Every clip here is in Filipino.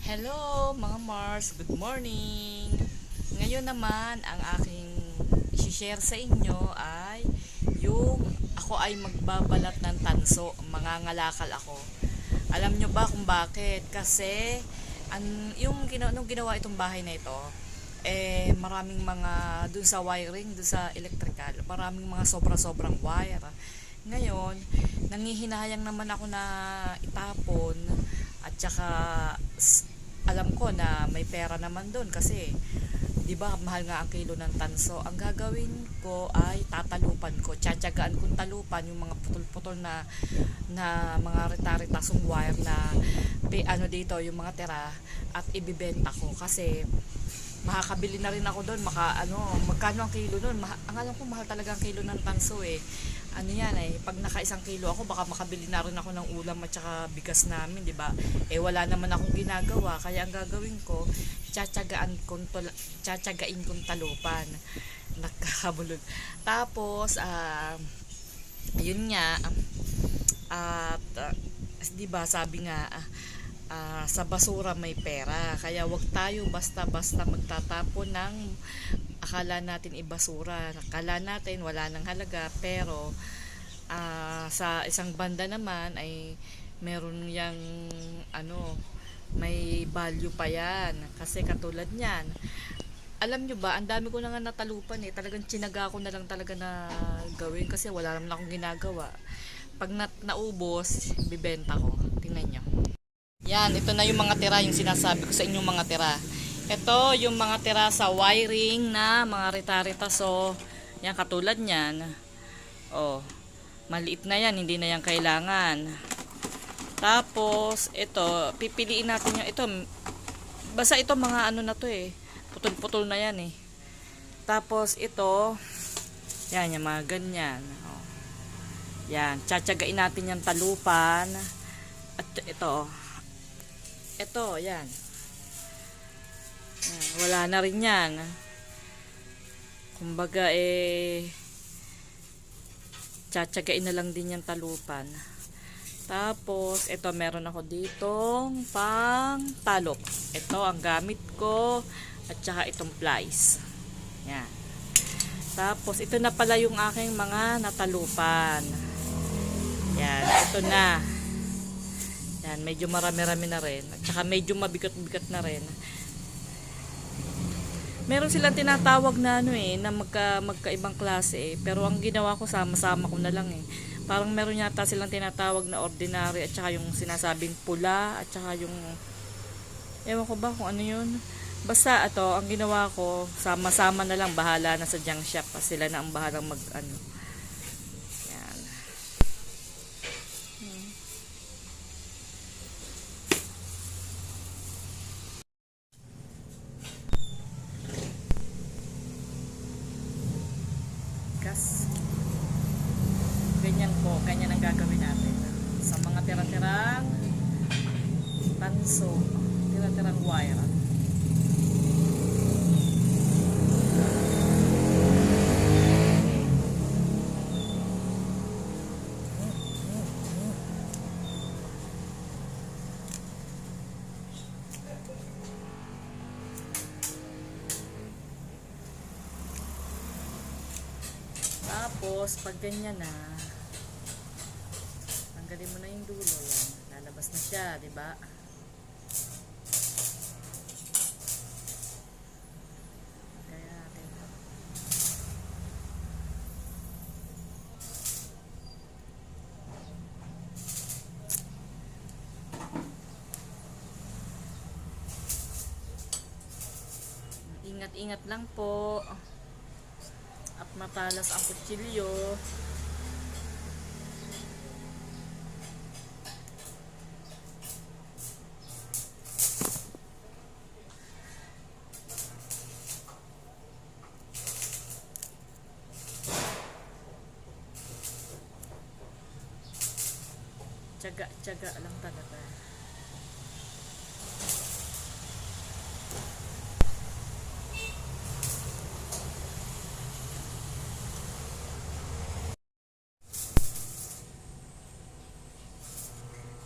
Hello mga Mars, good morning! Ngayon naman ang aking i-share sa inyo ay yung ako ay magbabalat ng tanso, mangangalakal ako. Alam nyo ba kung bakit? Kasi nung ginawa itong bahay na ito, maraming mga dun sa wiring, dun sa electrical, maraming mga sobra-sobrang wire. Ngayon, nangihinayang naman ako na itapon at saka alam ko na may pera naman doon kasi 'di ba mahal nga ang kilo ng tanso. Ang gagawin ko ay tatalupan ko. Tiyatyagaan kong talupan yung mga putol-putol na mga rita-ritasong wire na dito yung mga tira at ibibenta ko kasi makakabili na rin ako doon. Magkano ang kilo doon? Ang alam ko mahal talaga ang kilo ng tanso eh. Ano yan eh, pag naka isang kilo ako, baka makabili na rin ako ng ulam at saka bigas namin, di ba? Wala naman akong ginagawa, kaya ang gagawin ko, tsatsagain kong talupan. Nakakabulog. Tapos, yun nga, at di ba sabi nga, sa basura may pera, kaya wag tayo basta-basta magtatapon ng akala natin ibasura, akala natin wala nang halaga, pero sa isang banda naman ay meron yang may value pa yan, kasi katulad niyan, alam nyo ba, ang dami ko na nga natalupan talagang tsinaga ko na lang talaga na gawin kasi wala naman akong ginagawa. Pag naubos, bibenta ko. Tingnan nyo. Yan, ito na yung mga tira, yung sinasabi ko sa inyong mga tira. Ito yung mga tira sa wiring na mga rita-rita. So, yan katulad niyan. Oh, maliit na yan, hindi na yan kailangan. Tapos, ito, pipiliin natin yung ito. Basta ito mga na to eh. Putol-putol na yan eh. Tapos, ito, yan, yung mga ganyan. Oh. Yan, tsatsagain natin yung talupan. At ito, yan. Wala na rin yan. Kumbaga tsatsagain na lang din yung talupan. Tapos, ito meron ako ditong pang talop. Ito ang gamit ko at saka itong plies. Yan. Tapos, ito na pala yung aking mga natalupan. Yan, ito na. Yan, medyo marami-rami na rin. At saka medyo mabigat-bigat na rin. Meron silang tinatawag na na magkaibang klase pero ang ginawa ko sama-sama ko na lang Parang meron yata silang tinatawag na ordinary at saka yung sinasabing pula at saka yung ewan ko ba kung ano yun. Basta ang ginawa ko, sama-sama na lang, bahala na sa junk shop. Sila na ang bahalang Yan. Gas. Ganyan po, ganyan ang gagawin natin sa mga tira-tirang tanso, tira-tirang wire. Tapos pag ganyan na, tanggalin mo na yung dulo, yan. Lalabas na siya, di ba? Kaya natin. Ingat-ingat lang po. At matalas ang kutsilyo. Tiyaga lang talaga.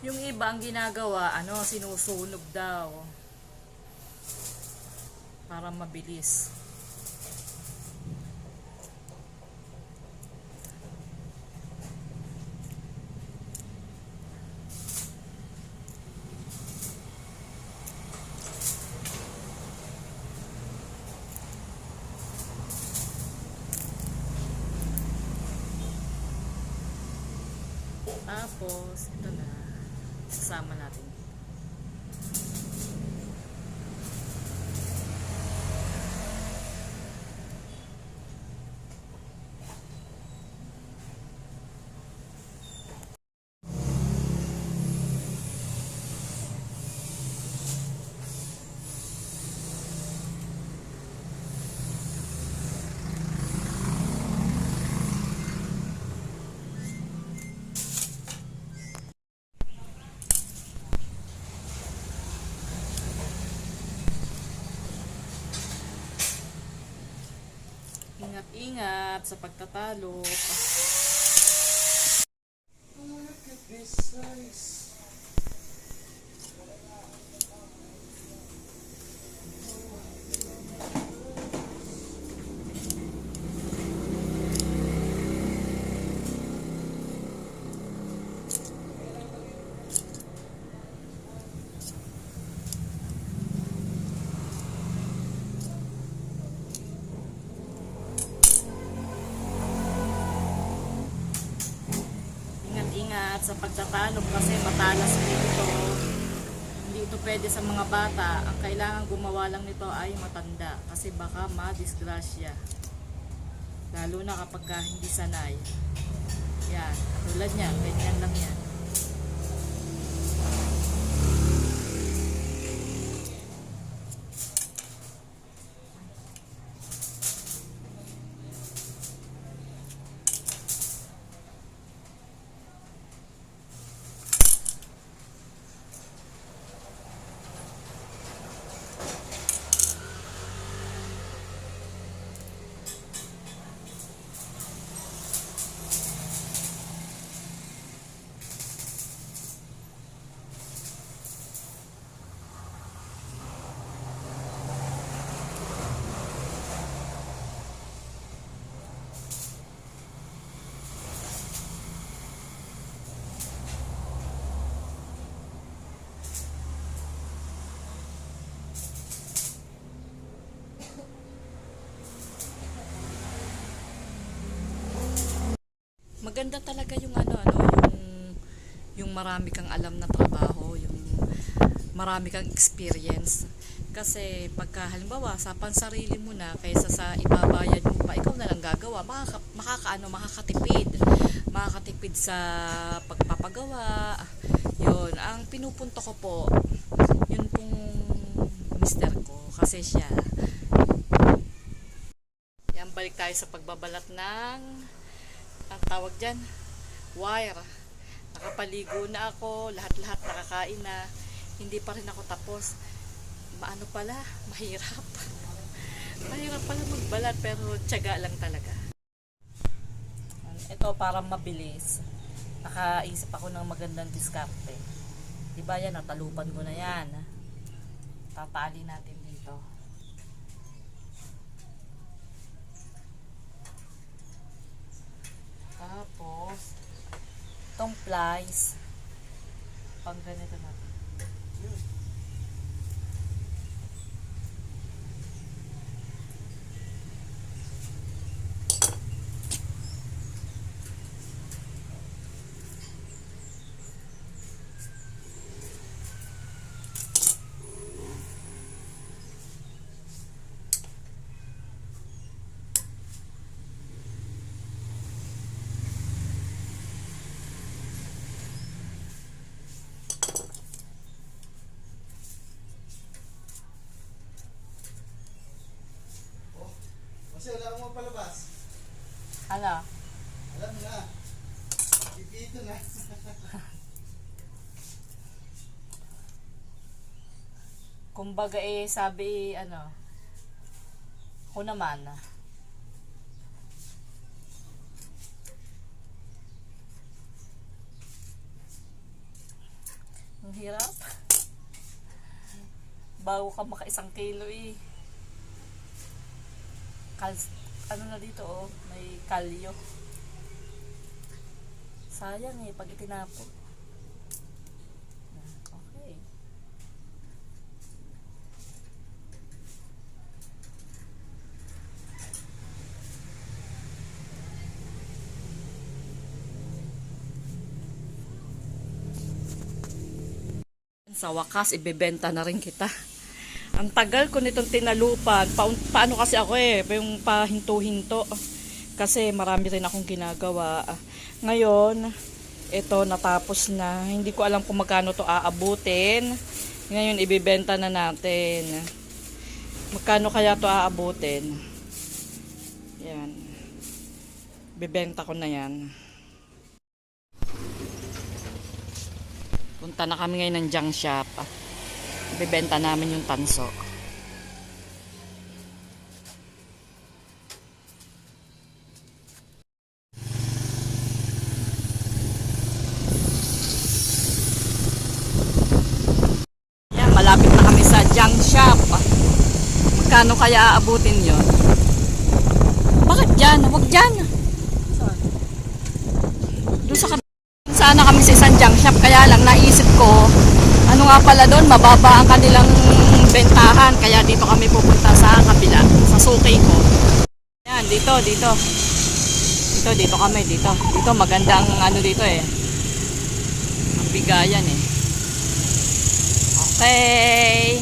Yung iba ang ginagawa, sinusunog daw. para mabilis. Tapos, ito na. Sasama natin. Ingat-ingat sa pagtatalo. Ingat sa pagtatalog kasi matalas nito. Hindi ito pwede sa mga bata. Ang kailangan gumawa lang nito ay matanda kasi baka ma-disgrasya. Lalo na kapag hindi sanay. Yan, tulad niyan, ganyan lang yan. Maganda talaga yung yung marami kang alam na trabaho, yung marami kang experience. Kasi pagka halimbawa sa pansarili mo na kaysa sa ibabayad mo pa, ikaw na lang gagawa, makakatipid sa pagpapagawa. Yun, ang pinupunto ko po, yun pong mister ko, kasi siya. Yan, balik tayo sa pagbabalat ng ang tawag dyan, wire. Nakapaligo na ako, lahat-lahat nakakain na, hindi pa rin ako tapos. Maano pala, mahirap. Mahirap pala magbalat, pero tiyaga lang talaga. Ito para mabilis. Nakaisip ako ng magandang diskarte. Diba yan, natalupan ko na yan. Tatali natin dito. Tapos, itong plies, pang ganito natin. Kasi wala akong mapalabas. Ano? Alam na. Ipito na. Kumbaga sabi, ako naman. Ang hirap. Bago ka maka 1 kilo . ano na dito oh, may kalyo. Sayang eh, pag itinapo. Okay. Sa wakas, ibebenta na rin kita. Ang tagal ko nitong tinalupan. Paano kasi ako eh, yung pahinto-hinto. Kasi marami rin akong ginagawa. Ngayon, ito natapos na. Hindi ko alam kung magkano to aabutin. Ngayon, ibebenta na natin. Magkano kaya to aabutin? Yan. Bebenta ko na yan. Punta na kami ngayon ng junk shop. Bebenta namin yung tanso. Yan, malapit na kami sa junk shop. Magkano kaya aabutin yon? Bakit dyan? Huwag dyan. Doon sa sana kami sa isang junk shop, kaya lang naisip ko, ano nga pala doon, mababa ang kanilang bentahan, kaya dito kami pupunta sa kabila, sa suki ko. Yan, dito kami, dito magandang ano dito eh, ang bigayan eh. Okay,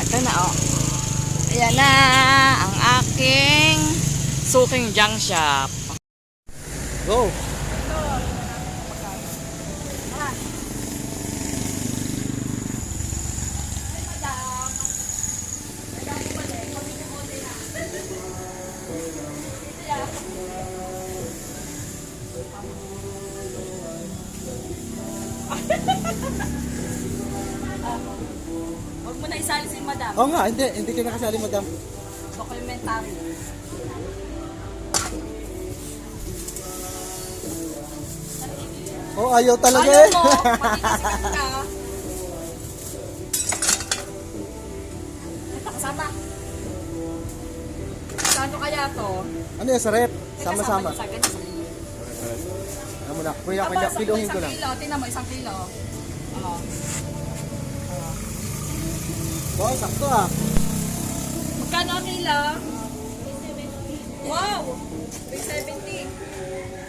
ito na oh, ayan na ang aking suking junk shop. Go! Huwag mo na isali si madam. Oo nga, hindi ka nakasali, madam. Documentary. Oh, ayaw talaga Ayaw eh. mo, matitasikan ka. Ito, kasama. Saan kaya to? Ano yan, sa rep? Teka, Sama-sama. Sa ganyan, sa ganyan. Ano mo na, kuya, kiluhin ko lang. Tingnan mo, 1 kilo. Oo. Oh, sakto ah. Magkano ang kilo? Wow! 370.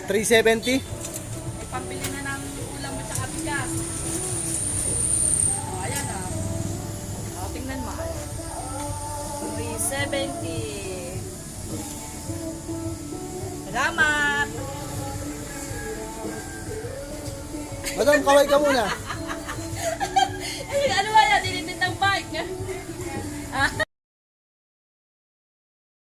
370? May pambili na ng ulam at saka bigas. Oh, ayan ah. Oh, tingnan mo. 370. Salamat! Madam, kaway ka muna.